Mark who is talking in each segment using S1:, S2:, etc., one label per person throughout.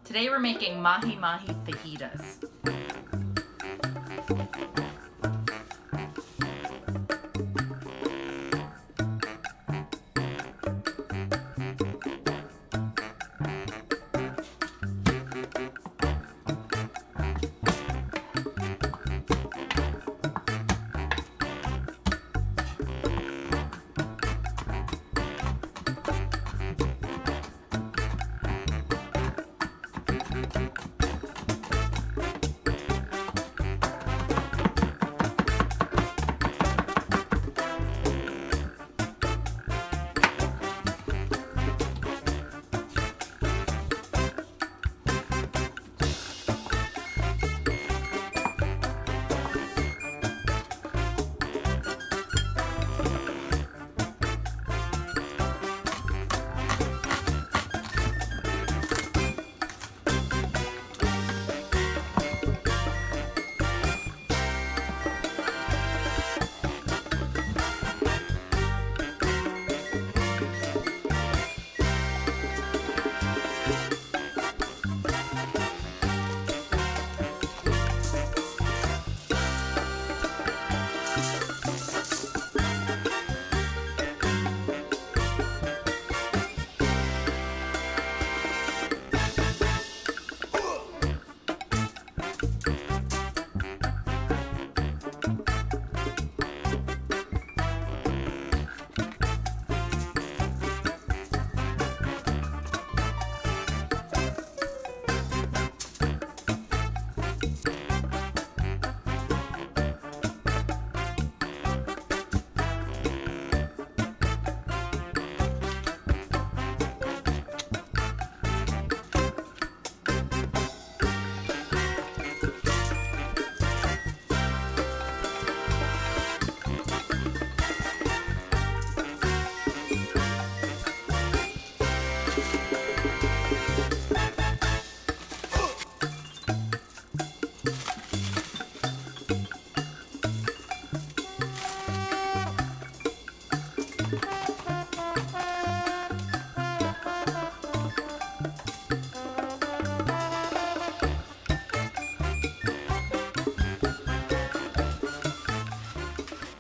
S1: Today we're making Mahi Mahi fajitas.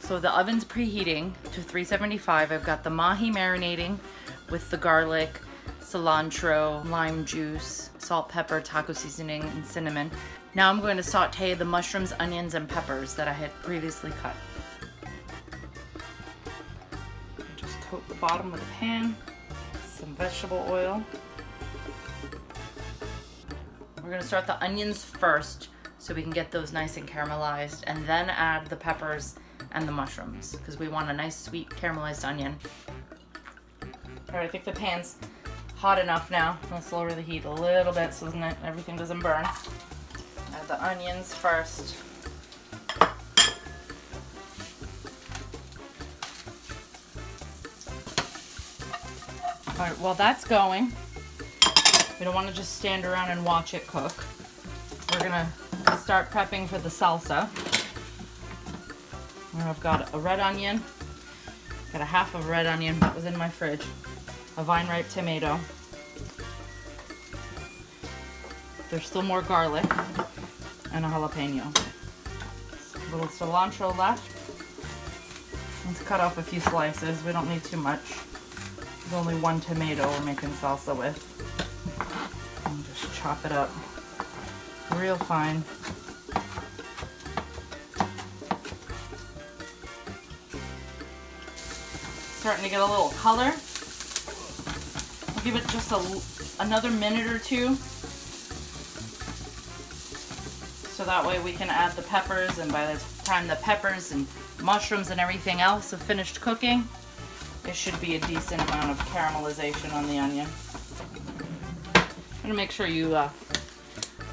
S1: So the oven's preheating to 375. I've got the mahi marinating with the garlic, cilantro, lime juice, salt, pepper, taco seasoning, and cinnamon. Now I'm going to saute the mushrooms, onions, and peppers that I had previously cut. Just coat the bottom of the pan, some vegetable oil. We're going to start the onions first so we can get those nice and caramelized, and then add the peppers and the mushrooms because we want a nice sweet caramelized onion. All right, I think the pan's hot enough now. Let's lower the heat a little bit so that everything doesn't burn. Add the onions first. All right, while that's going, we don't want to just stand around and watch it cook. We're gonna start prepping for the salsa. I've got a red onion, got a half of a red onion that was in my fridge, a vine ripe tomato. There's still more garlic and a jalapeno. A little cilantro left. Let's cut off a few slices. We don't need too much. There's only one tomato we're making salsa with. And just chop it up real fine. Starting to get a little color. I'll give it just another minute or two so that way we can add the peppers, and by the time the peppers and mushrooms and everything else have finished cooking, it should be a decent amount of caramelization on the onion. I'm gonna make sure you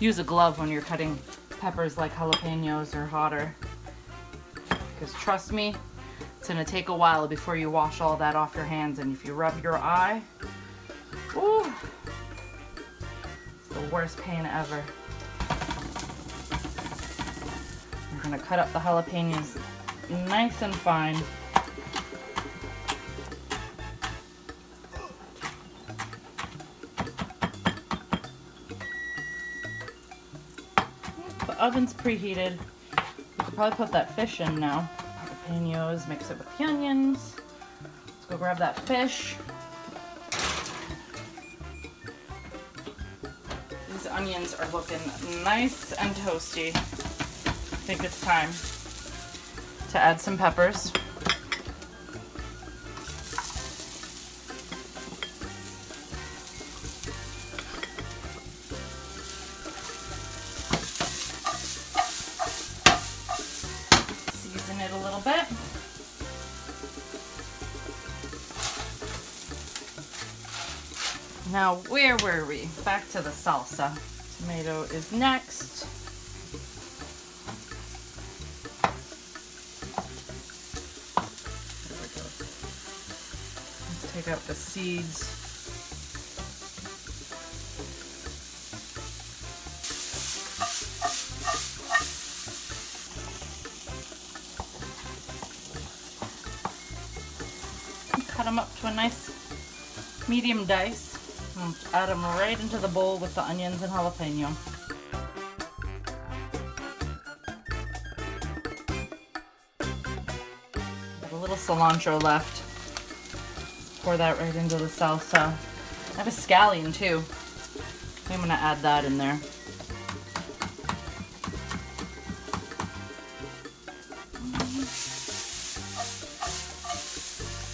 S1: use a glove when you're cutting peppers like jalapenos or hotter, because trust me, it's gonna take a while before you wash all that off your hands, and if you rub your eye, ooh, it's the worst pain ever. We're gonna cut up the jalapenos nice and fine. oven's preheated. We could probably put that fish in now. Jalapenos, mix it with the onions. Let's go grab that fish. These onions are looking nice and toasty. I think it's time to add some peppers. Season it a little bit. Now, where were we? Back to the salsa. Tomato is next. There we go. Let's take out the seeds. Cut them up to a nice medium dice. And add them right into the bowl with the onions and jalapeno. Got a little cilantro left. Pour that right into the salsa. I have a scallion too. I'm gonna add that in there.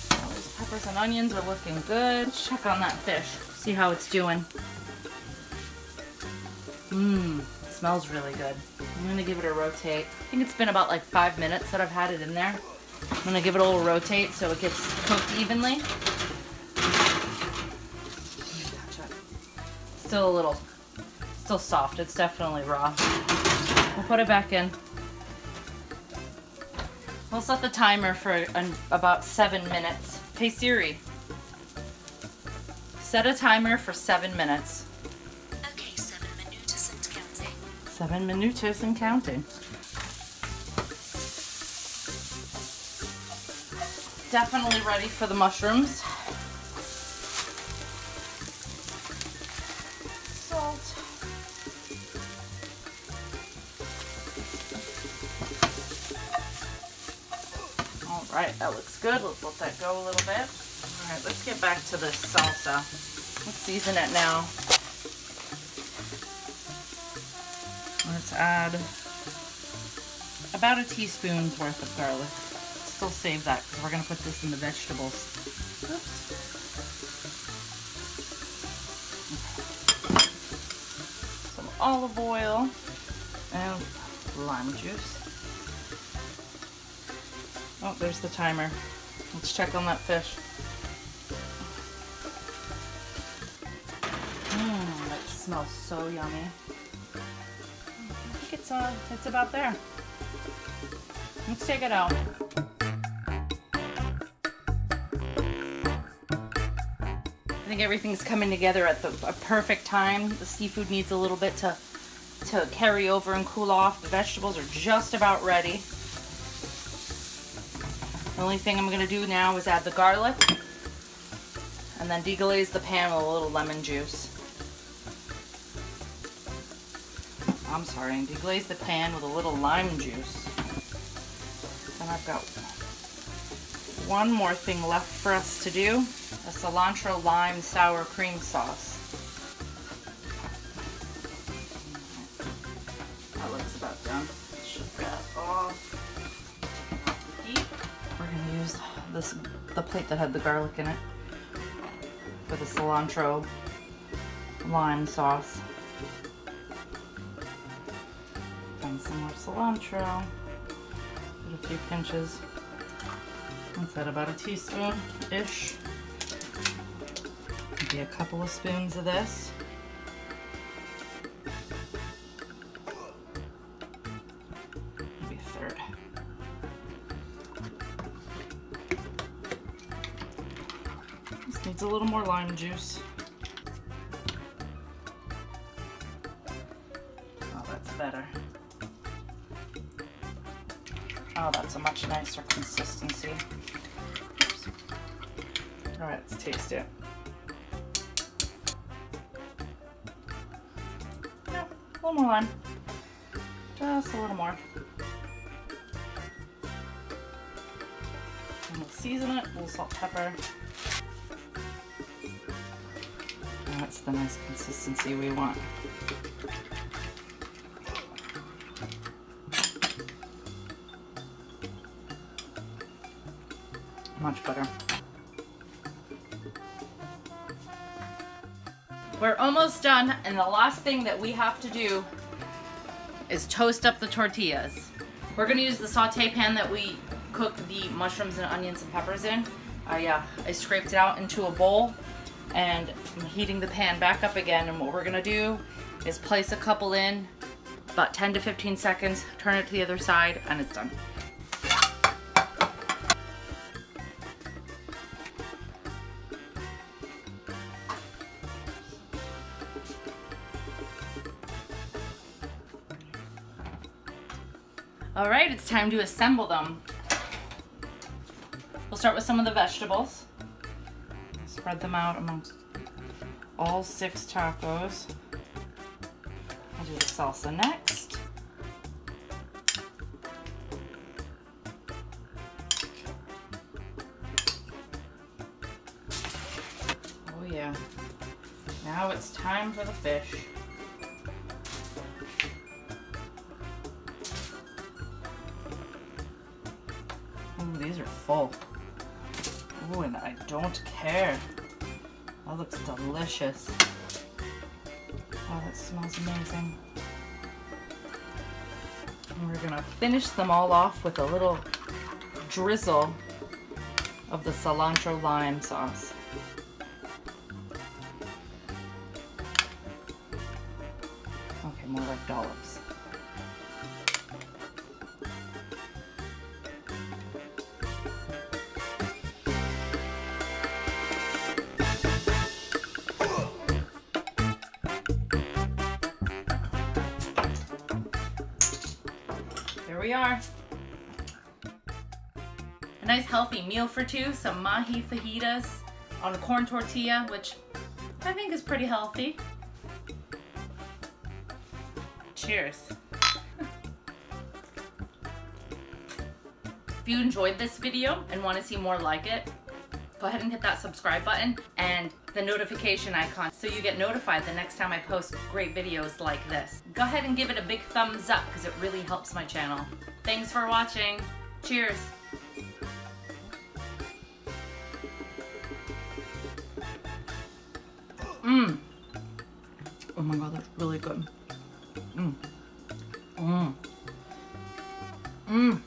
S1: Those peppers and onions are looking good. Let's check on that fish. See how it's doing. Smells really good. I'm gonna give it a rotate. I think it's been about like 5 minutes that I've had it in there. I'm gonna give it a little rotate so it gets cooked evenly. Still soft. It's definitely raw. We'll put it back in. We'll set the timer for about 7 minutes. Hey Siri. Set a timer for 7 minutes.
S2: Okay, 7 minutes and counting.
S1: 7 minutes and counting. Definitely ready for the mushrooms. Salt. All right, that looks good. Let's let that go a little bit. All right, let's get back to this salsa. Let's season it now. Let's add about a teaspoon's worth of garlic. Still save that because we're going to put this in the vegetables. Oops. Some olive oil and lime juice. Oh, there's the timer. Let's check on that fish. That smells so yummy. I think it's about there. Let's take it out. I think everything's coming together at a perfect time. The seafood needs a little bit to carry over and cool off. The vegetables are just about ready. The only thing I'm going to do now is add the garlic and then deglaze the pan with a little lemon juice. I'm sorry, deglaze the pan with a little lime juice. Then I've got one more thing left for us to do, a cilantro lime sour cream sauce. That looks about done. Shut that off. We're going to use the plate that had the garlic in it for the cilantro lime sauce. And some more cilantro. Put a few pinches. What's that, about a teaspoon-ish? Maybe a couple of spoons of this. Maybe a third. This needs a little more lime juice. Oh, that's better. Oh, that's a much nicer consistency. Oops. All right, let's taste it. Yeah, a little more lime. Just a little more. And we'll season it, a little salt, pepper. That's the nice consistency we want. Much better. We're almost done, and the last thing that we have to do is toast up the tortillas. We're gonna use the saute pan that we cooked the mushrooms and onions and peppers in. I scraped it out into a bowl, and I'm heating the pan back up again, and what we're gonna do is place a couple in, about 10 to 15 seconds, turn it to the other side, and it's done. All right, it's time to assemble them. We'll start with some of the vegetables. Spread them out amongst all 6 tacos. I'll do the salsa next. Oh yeah. Now it's time for the fish. Ooh, these are full. Ooh, and I don't care. That looks delicious. Oh, that smells amazing. And we're gonna finish them all off with a little drizzle of the cilantro lime sauce. Okay, more like dollops. Here we are. A nice healthy meal for 2, some Mahi fajitas on a corn tortilla, which I think is pretty healthy. Cheers. If you enjoyed this video and want to see more like it, go ahead and hit that subscribe button and the notification icon so you get notified the next time I post great videos like this. Go ahead and give it a big thumbs up because it really helps my channel. Thanks for watching. Cheers. Mmm. Oh my god, that's really good. Mmm. Mmm. Mmm.